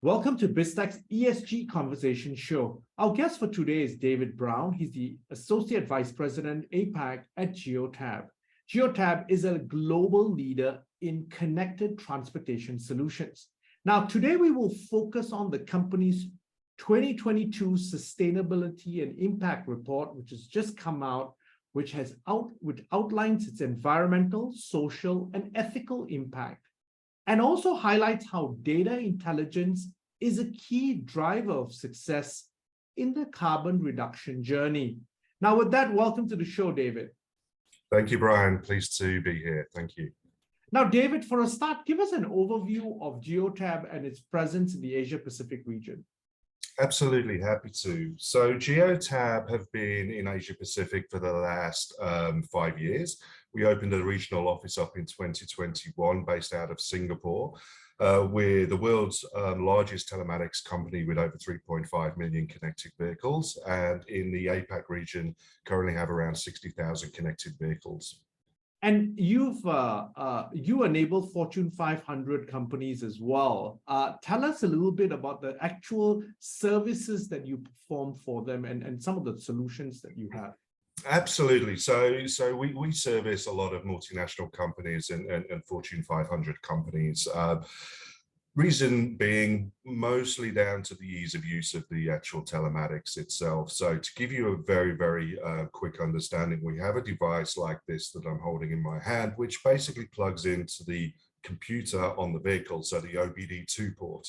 Welcome to Biztech's ESG Conversation Show. Our guest for today is David Brown. He's the Associate Vice President, APAC at Geotab. Geotab is a global leader in connected transportation solutions. Now, today we will focus on the company's 2022 Sustainability and Impact Report, which has just come out, which outlines its environmental, social, and ethical impact, and also highlights how data intelligence is a key driver of success in the carbon reduction journey. Now, with that, welcome to the show, David. Thank you, Brian. Pleased to be here. Thank you. Now, David, for a start, give us an overview of Geotab and its presence in the Asia-Pacific region. Absolutely, happy to. So Geotab have been in Asia Pacific for the last 5 years. We opened a regional office up in 2021 based out of Singapore. We're the world's largest telematics company with over 3.5 million connected vehicles, and in the APAC region currently have around 60,000 connected vehicles. And you enable Fortune 500 companies as well. Tell us a little bit about the actual services that you perform for them and some of the solutions that you have. Absolutely. So we service a lot of multinational companies and Fortune 500 companies. Reason being mostly down to the ease of use of the actual telematics itself. So to give you a very quick understanding, we have a device like this that I'm holding in my hand, which basically plugs into the computer on the vehicle, so the OBD2 port.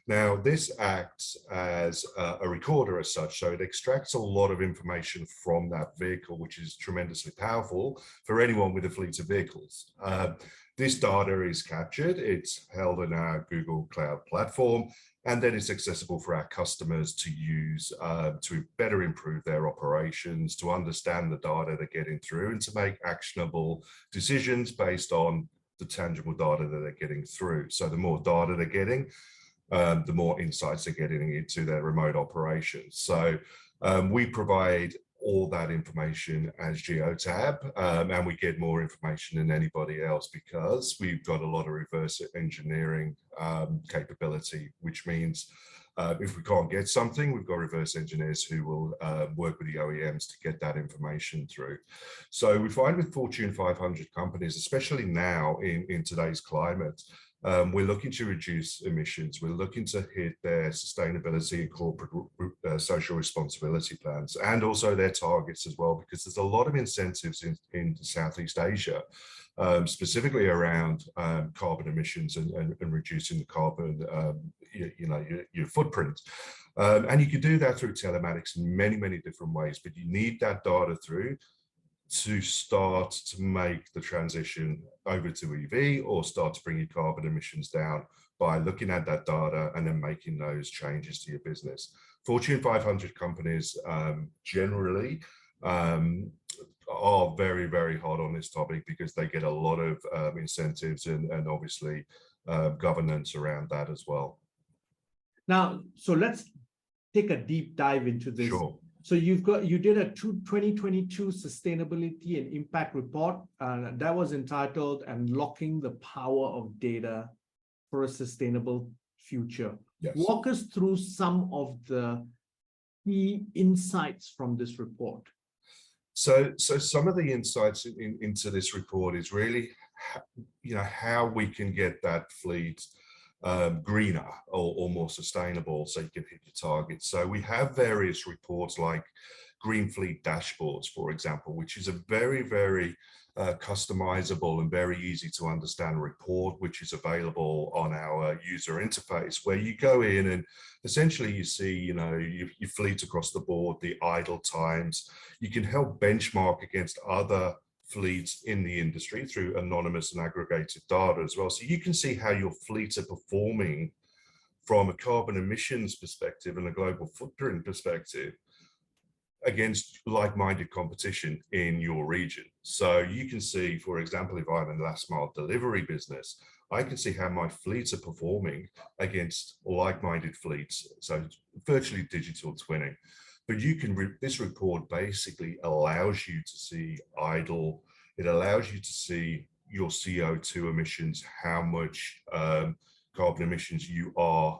Now, this acts as a recorder as such, so it extracts a lot of information from that vehicle, which is tremendously powerful for anyone with a fleet of vehicles. This data is captured, it's held in our Google Cloud platform, and then it's accessible for our customers to use to better improve their operations, to understand the data they're getting through, and to make actionable decisions based on the tangible data that they're getting through. So the more data they're getting, the more insights they're getting into their remote operations. So we provide all that information as Geotab, and we get more information than anybody else because we've got a lot of reverse engineering capability, which means if we can't get something, we've got reverse engineers who will work with the OEMs to get that information through. So we find with Fortune 500 companies, especially now in today's climate, we're looking to reduce emissions. We're looking to hit their sustainability and corporate social responsibility plans, and also their targets as well, because there's a lot of incentives in Southeast Asia, specifically around carbon emissions and reducing the carbon, your footprint. And you can do that through telematics in many different ways, but you need that data through to start to make the transition over to EV or start to bring your carbon emissions down by looking at that data and then making those changes to your business. Fortune 500 companies generally are very hard on this topic because they get a lot of incentives and obviously governance around that as well. Now, so let's take a deep dive into this. Sure. So you did a 2022 Sustainability and Impact Report that was entitled "Unlocking the Power of Data for a Sustainable Future." Yes. Walk us through some of the key insights from this report. So some of the insights into this report is really, how we can get that fleet greener or more sustainable so you can hit your targets. So we have various reports like Green Fleet Dashboards, for example, which is a very customizable and very easy to understand report, which is available on our user interface, where you go in and essentially you see, your fleet across the board, the idle times. You can help benchmark against other fleets in the industry through anonymous and aggregated data as well. So you can see how your fleets are performing from a carbon emissions perspective and a global footprint perspective against like-minded competition in your region. So you can see, for example, if I'm in the last mile delivery business, I can see how my fleets are performing against like-minded fleets. So virtually digital twinning. But you can, this report basically allows you to see idle, it allows you to see your CO2 emissions, how much carbon emissions you are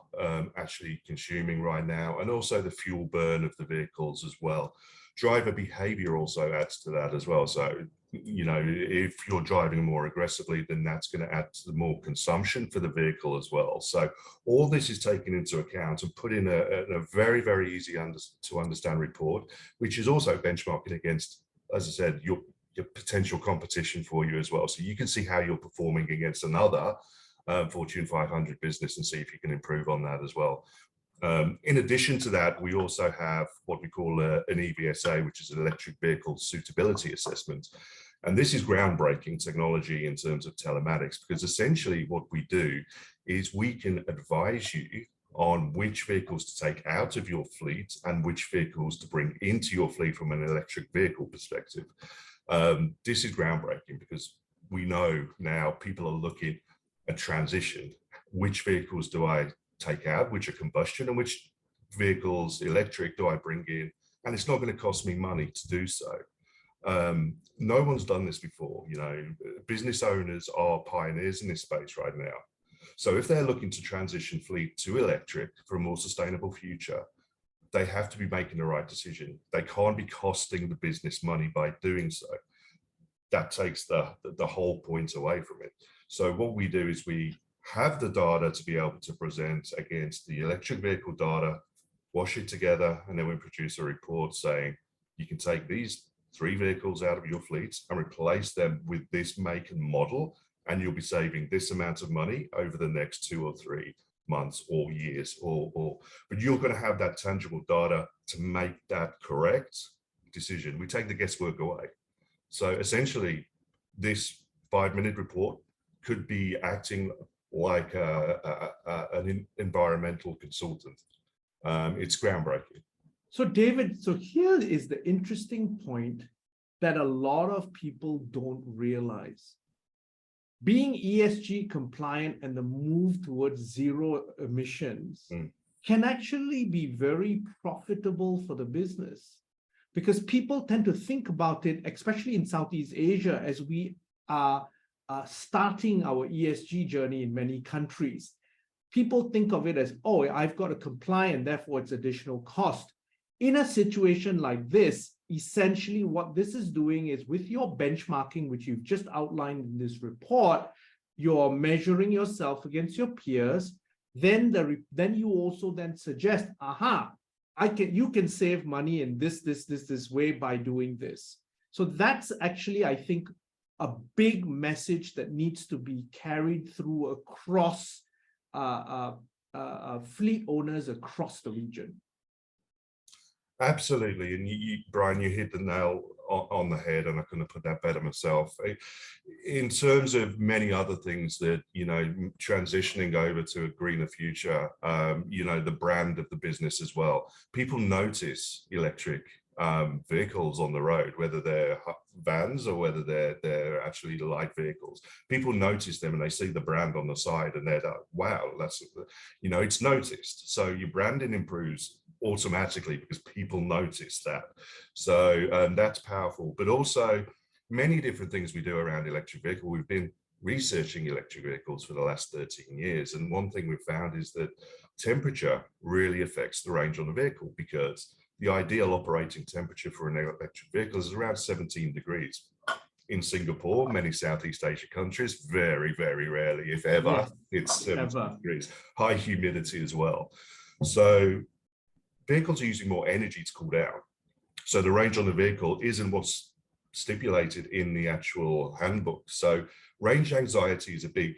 actually consuming right now, and also the fuel burn of the vehicles as well. Driver behavior also adds to that as well. So, you know, if you're driving more aggressively, then that's going to add to more consumption for the vehicle as well. So all this is taken into account and put in a very, very easy to understand report, which is also benchmarking against, as I said, your potential competition for you as well. So you can see how you're performing against another Fortune 500 business and see if you can improve on that as well. In addition to that, we also have what we call an EVSA, which is an electric vehicle suitability assessment. And this is groundbreaking technology in terms of telematics, because essentially what we do is we can advise you on which vehicles to take out of your fleet and which vehicles to bring into your fleet from an electric vehicle perspective. This is groundbreaking because we know now people are looking at transition. Which vehicles do I take out, which are combustion, and which vehicles, electric, do I bring in? And it's not going to cost me money to do so. No one's done this before. You know, business owners are pioneers in this space right now. So if they're looking to transition fleet to electric for a more sustainable future, they have to be making the right decision. They can't be costing the business money by doing so. That takes the whole point away from it. So what we do is we have the data to be able to present against the electric vehicle data, wash it together, and then we produce a report saying you can take these 3 vehicles out of your fleet and replace them with this make and model, and you'll be saving this amount of money over the next 2 or 3 months or years, but you're going to have that tangible data to make that correct decision. We take the guesswork away. So essentially, this 5-minute report could be acting like an environmental consultant. It's groundbreaking. So David, so here is the interesting point that a lot of people don't realize. Being ESG compliant and the move towards zero emissions can actually be very profitable for the business, because people tend to think about it, especially in Southeast Asia, as we are starting our ESG journey in many countries. People think of it as, oh, I've got to comply and therefore it's additional cost. In a situation like this, essentially what this is doing is, with your benchmarking, which you've just outlined in this report, you're measuring yourself against your peers. Then you also then suggest, aha, you can save money in this way by doing this. So that's actually, I think, a big message that needs to be carried through across fleet owners across the region. Absolutely, and Brian, you hit the nail on the head, and I couldn't have put that better myself. In terms of many other things that, you know, transitioning over to a greener future, you know, the brand of the business as well. People notice electric vehicles on the road, whether they're vans or whether they're actually light vehicles. People notice them and they see the brand on the side and they're like, wow, that's, you know, it's noticed. So your branding improves automatically because people notice that. So that's powerful. But also many different things we do around electric vehicle. We've been researching electric vehicles for the last 13 years. And one thing we've found is that temperature really affects the range on the vehicle, because the ideal operating temperature for an electric vehicle is around 17 degrees. In Singapore, many Southeast Asia countries, very, very rarely, if ever, it's 17 degrees. High humidity as well. So vehicles are using more energy to cool down. So the range on the vehicle isn't what's stipulated in the actual handbook. So range anxiety is a big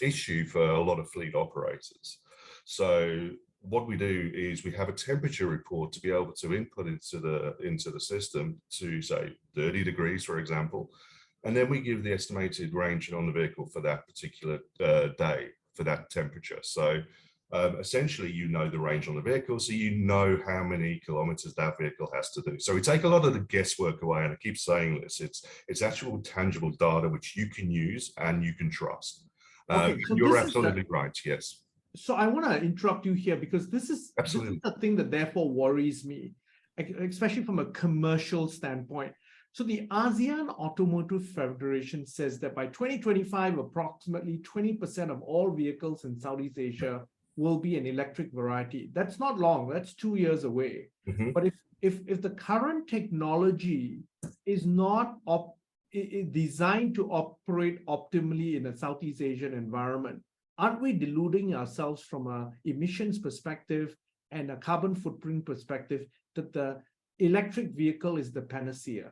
issue for a lot of fleet operators. So what we do is we have a temperature report to be able to input into the system to say 30 degrees, for example, and then we give the estimated range on the vehicle for that particular day for that temperature. So essentially, you know the range on the vehicle, so you know how many kilometers that vehicle has to do. So we take a lot of the guesswork away, and I keep saying this, it's actual tangible data which you can use and you can trust. Okay, so you're absolutely right, yes. So I want to interrupt you here, because this is the thing that therefore worries me, especially from a commercial standpoint. So the ASEAN Automotive Federation says that by 2025, approximately 20% of all vehicles in Southeast Asia will be an electric variety. That's not long, that's 2 years away. Mhm. But if the current technology is not designed to operate optimally in a Southeast Asian environment, aren't we deluding ourselves from an emissions perspective and a carbon footprint perspective that the electric vehicle is the panacea?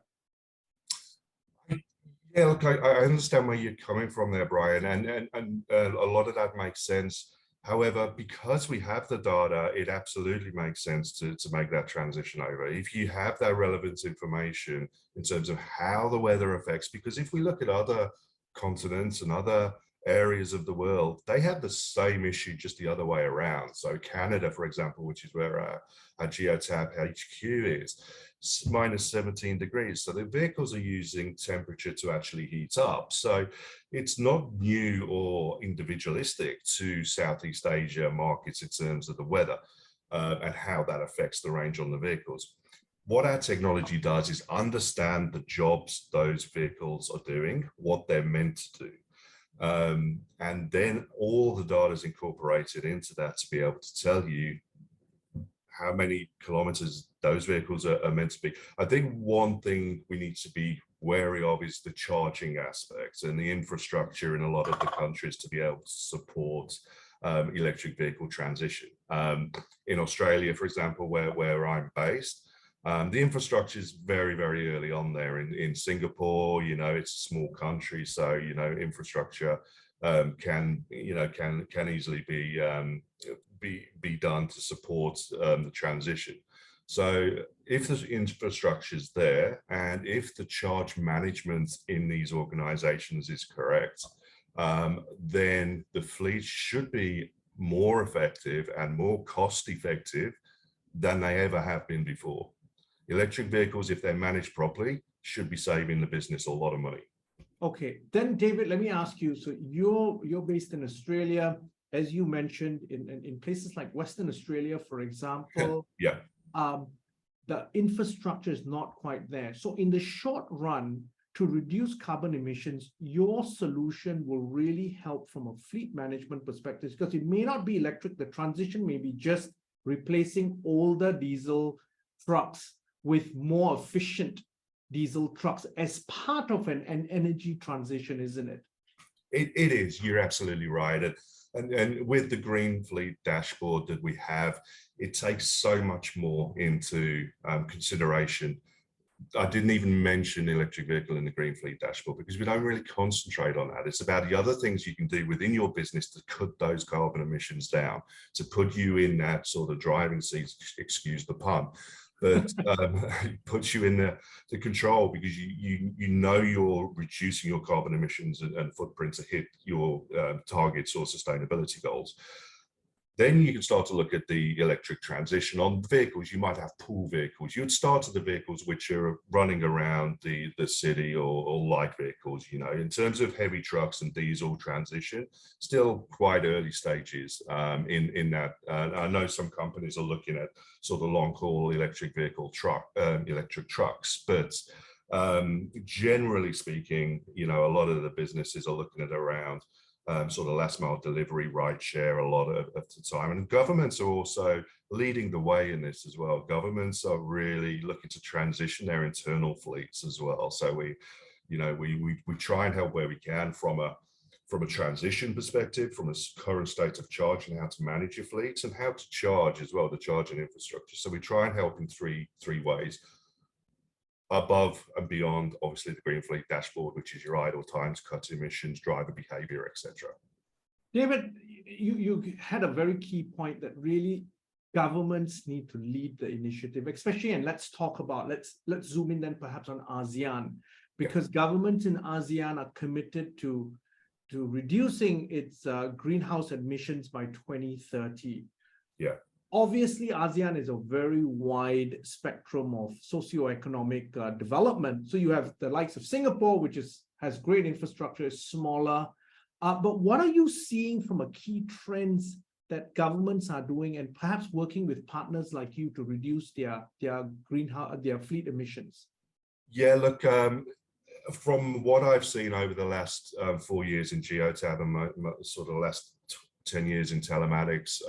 Yeah, look, I understand where you're coming from there, Brian, and a lot of that makes sense. However, because we have the data, it absolutely makes sense to make that transition over. If you have that relevant information in terms of how the weather affects, because if we look at other continents and other areas of the world, they have the same issue just the other way around. So Canada, for example, which is where our Geotab HQ is, minus 17 degrees. So the vehicles are using temperature to actually heat up. So it's not new or individualistic to Southeast Asia markets in terms of the weather and how that affects the range on the vehicles. What our technology does is understand the jobs those vehicles are doing, what they're meant to do. And then all the data is incorporated into that to be able to tell you how many kilometers those vehicles are meant to be. I think one thing we need to be wary of is the charging aspects and the infrastructure in a lot of the countries to be able to support electric vehicle transition. In Australia, for example, where I'm based, the infrastructure is very, very early on there. In Singapore, you know, it's a small country, so you know, infrastructure can easily be done to support the transition. So if the infrastructure is there and if the charge management in these organizations is correct, then the fleet should be more effective and more cost effective than they ever have been before. Electric vehicles, if they're managed properly, should be saving the business a lot of money. Okay, then David, let me ask you, so you're based in Australia, as you mentioned, in places like Western Australia, for example. Yeah. The infrastructure is not quite there. So in the short run, to reduce carbon emissions, your solution will really help from a fleet management perspective, because it may not be electric. The transition may be just replacing older diesel trucks with more efficient diesel trucks as part of an energy transition, isn't it? It is. You're absolutely right. And with the Green Fleet dashboard that we have, it takes so much more into consideration. I didn't even mention the electric vehicle in the Green Fleet dashboard because we don't really concentrate on that. It's about the other things you can do within your business to cut those carbon emissions down, to put you in that sort of driving seat, excuse the pun, but puts you in the control, because you know you're reducing your carbon emissions and footprint to hit your targets or sustainability goals. Then you can start to look at the electric transition on vehicles. You might have pool vehicles. You'd start at the vehicles which are running around the city or light vehicles, you know. In terms of heavy trucks and diesel transition, still quite early stages in that. I know some companies are looking at sort of long haul electric trucks, but generally speaking, you know, a lot of the businesses are looking at around sort of last mile delivery, ride share a lot of the time. And governments are also leading the way in this as well. Governments are really looking to transition their internal fleets as well. So we try and help where we can from a transition perspective, from a current state of charge and how to manage your fleets and how to charge as well, the charging infrastructure. So we try and help in three ways. Above and beyond, obviously, the Green Fleet dashboard, which is your idle times, cut emissions, driver behavior, etc. David, you had a very key point that really governments need to lead the initiative, especially, and let's zoom in then perhaps on ASEAN, because governments in ASEAN are committed to reducing its greenhouse emissions by 2030. Yeah. Obviously, ASEAN is a very wide spectrum of socioeconomic development. So you have the likes of Singapore, which has great infrastructure, is smaller. But what are you seeing from a key trends that governments are doing, and perhaps working with partners like you to reduce their fleet emissions? Yeah, look, from what I've seen over the last 4 years in Geotab and my sort of last 10 years in telematics,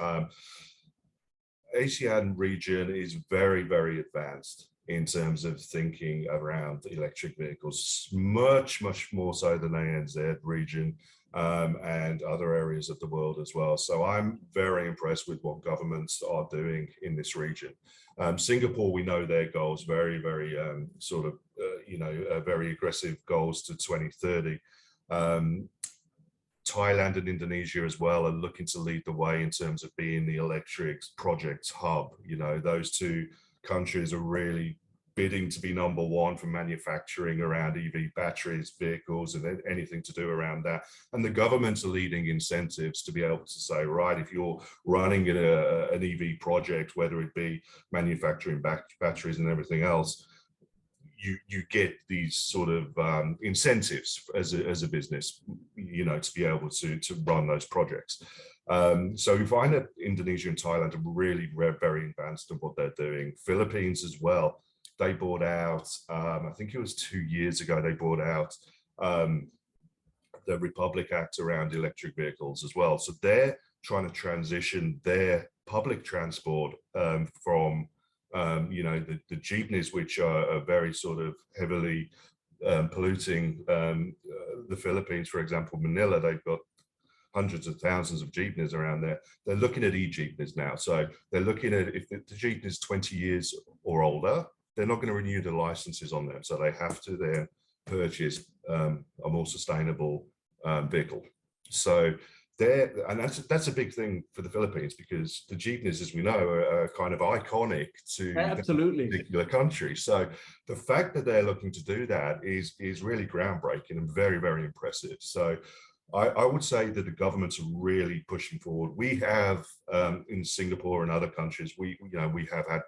ASEAN region is very, very advanced in terms of thinking around electric vehicles, much, much more so than ANZ region and other areas of the world as well. So I'm very impressed with what governments are doing in this region. Singapore, we know their goals, very, very very aggressive goals to 2030. Thailand and Indonesia as well are looking to lead the way in terms of being the electric projects hub. You know, those two countries are really bidding to be number one for manufacturing around EV batteries, vehicles, and anything to do around that. And the governments are leading incentives to be able to say, right, if you're running an EV project, whether it be manufacturing batteries and everything else, you get these sort of incentives as a business, you know, to be able to run those projects. So we find that Indonesia and Thailand are really very advanced in what they're doing. Philippines as well. They bought out, I think it was 2 years ago, they bought out the Republic Act around electric vehicles as well. So they're trying to transition their public transport from the jeepneys, which are very sort of heavily polluting. The Philippines, for example, Manila, they've got hundreds of thousands of jeepneys around there. They're looking at e-jeepneys now. So they're looking at, if the jeepney is 20 years or older, they're not going to renew the licenses on them. So they have to then purchase a more sustainable vehicle. So and that's a big thing for the Philippines, because the jeepneys, as we know, are kind of iconic to Absolutely. that particular country. So the fact that they're looking to do that is really groundbreaking and very, very impressive. So I would say that the governments are really pushing forward. We have in Singapore and other countries, we have had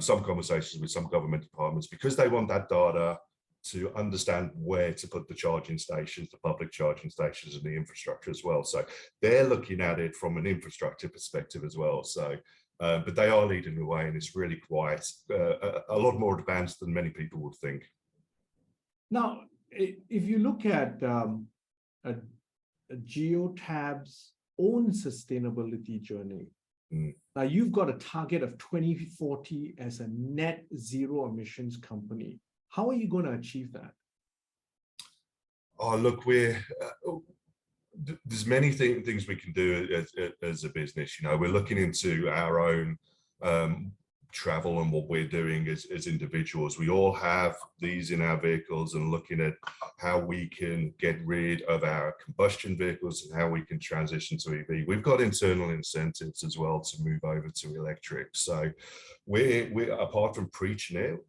some conversations with some government departments, because they want that data to understand where to put the charging stations, the public charging stations, and the infrastructure as well. So they're looking at it from an infrastructure perspective as well. So, but they are leading the way, and it's really quite a lot more advanced than many people would think. Now, if you look at Geotab's own sustainability journey, now you've got a target of 2040 as a net zero emissions company. How are you going to achieve that? Oh, look, there's many things we can do as a business. You know, we're looking into our own travel and what we're doing as individuals. We all have these in our vehicles, and looking at how we can get rid of our combustion vehicles and how we can transition to EV. We've got internal incentives as well to move over to electric. So we're apart from preaching it,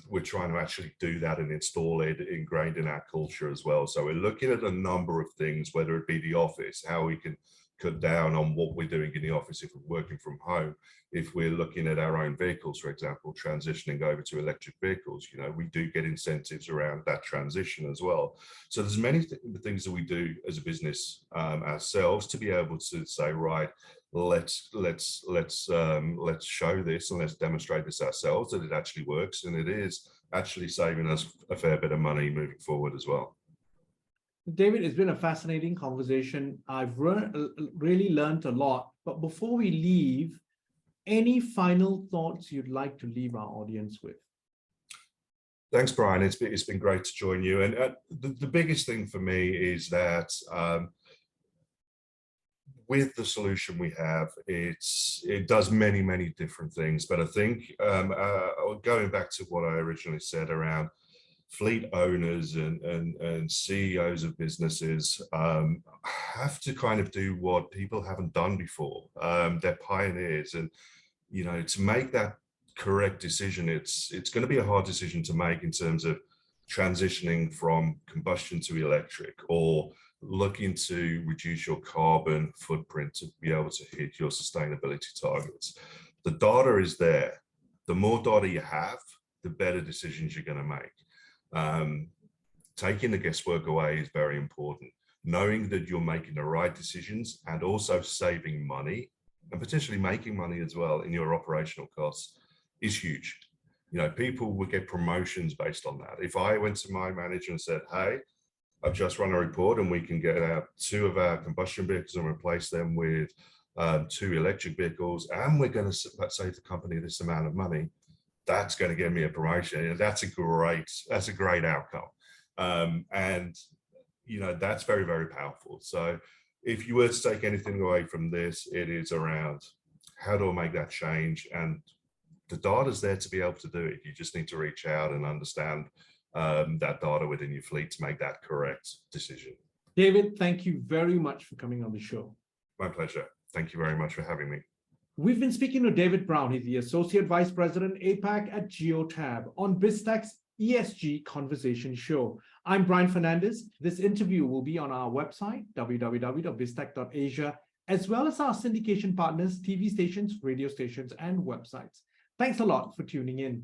we're trying to actually do that and install it ingrained in our culture as well. So we're looking at a number of things, whether it be the office, how we can cut down on what we're doing in the office if we're working from home. If we're looking at our own vehicles, for example, transitioning over to electric vehicles, you know, we do get incentives around that transition as well. So there's many things that we do as a business ourselves to be able to say, right, let's show this and let's demonstrate this ourselves, that it actually works, and it is actually saving us a fair bit of money moving forward as well. David, it's been a fascinating conversation. I've really learned a lot. But before we leave, any final thoughts you'd like to leave our audience with? Thanks, Brian. It's been great to join you. And the biggest thing for me is that with the solution we have, it does many different things. But I think going back to what I originally said around fleet owners and CEOs of businesses have to kind of do what people haven't done before. They're pioneers, and you know, to make that correct decision, it's going to be a hard decision to make in terms of transitioning from combustion to electric, or looking to reduce your carbon footprint to be able to hit your sustainability targets. The data is there. The more data you have, the better decisions you're going to make. Taking the guesswork away is very important. Knowing that you're making the right decisions and also saving money and potentially making money as well in your operational costs is huge. people would get promotions based on that. If I went to my manager and said, hey, I've just run a report and we can get out 2 of our combustion vehicles and replace them with 2 electric vehicles, and we're going to save the company this amount of money, that's going to give me a promotion. And that's a great outcome. And that's very, very powerful. So if you were to take anything away from this, it is around how do I make that change? And the data's there to be able to do it. You just need to reach out and understand that data within your fleet to make that correct decision. David, thank you very much for coming on the show. My pleasure. Thank you very much for having me. We've been speaking to David Brown. He's the Associate Vice President, APAC at Geotab on Biztech's ESG Conversation Show. I'm Brian Fernandez. This interview will be on our website, www.biztech.asia, as well as our syndication partners, TV stations, radio stations, and websites. Thanks a lot for tuning in.